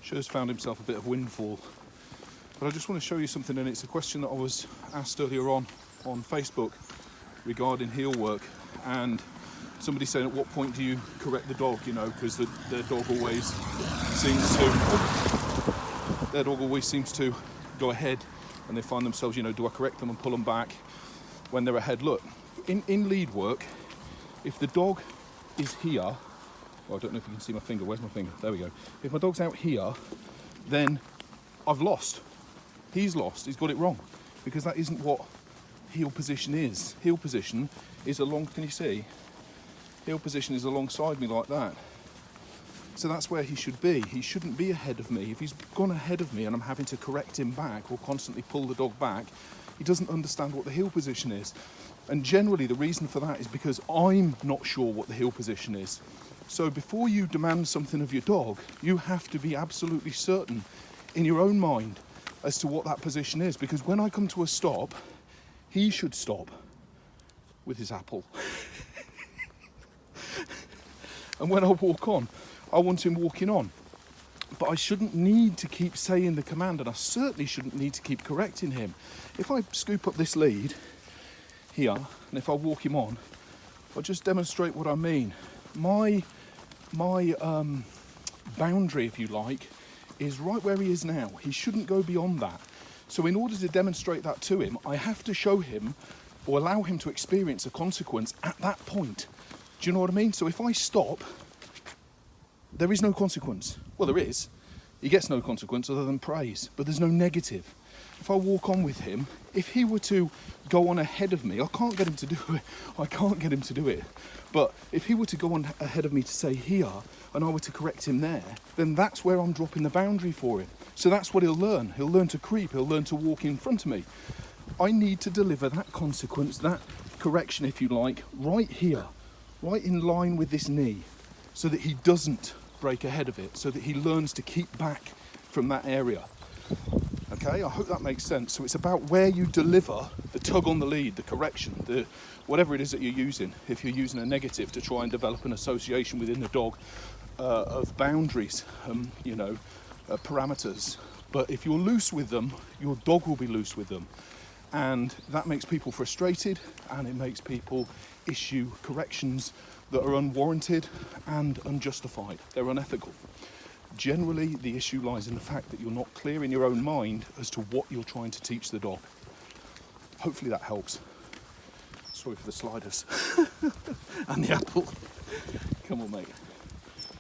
Sure has found himself a bit of windfall. But I just want to show you something, and it's a question that I was asked earlier on Facebook regarding heel work, and somebody saying, at what point do you correct the dog, you know, because their dog always seems to go ahead, and they find themselves, you know, do I correct them and pull them back when they're ahead? Look, in lead work, if the dog is here, well, I don't know if you can see my finger, where's my finger? There we go. If my dog's out here, then I've lost. He's lost, he's got it wrong, because that isn't what heel position is. Heel position is along, can you see? Heel position is alongside me like that. So that's where he should be. He shouldn't be ahead of me. If he's gone ahead of me and I'm having to correct him back or constantly pull the dog back, he doesn't understand what the heel position is. And generally the reason for that is because I'm not sure what the heel position is. So before you demand something of your dog, you have to be absolutely certain in your own mind as to what that position is. Because when I come to a stop, he should stop with his apple. And when I walk on, I want him walking on. But I shouldn't need to keep saying the command, and I certainly shouldn't need to keep correcting him. If I scoop up this lead here, and if I walk him on, I'll just demonstrate what I mean. My boundary, if you like, is right where he is now. He shouldn't go beyond that. So in order to demonstrate that to him, I have to show him or allow him to experience a consequence at that point. Do you know what I mean? So if I stop, there is no consequence. Well, there is. He gets no consequence other than praise, but there's no negative. If I walk on with him, if he were to go on ahead of me, I can't get him to do it. But if he were to go on ahead of me to say here, and I were to correct him there, then that's where I'm dropping the boundary for him. So that's what he'll learn. He'll learn to creep. He'll learn to walk in front of me. I need to deliver that consequence, that correction, if you like, right here, right in line with this knee, so that he doesn't break ahead of it, so that he learns to keep back from that area. Okay, I hope that makes sense. So it's about where you deliver the tug on the lead, the correction, the whatever it is that you're using. If you're using a negative to try and develop an association within the dog of boundaries, parameters. But if you're loose with them, your dog will be loose with them. And that makes people frustrated, and it makes people issue corrections that are unwarranted and unjustified. They're unethical. Generally, the issue lies in the fact that you're not clear in your own mind as to what you're trying to teach the dog. Hopefully that helps. Sorry for the sliders and the apple. Come on, mate.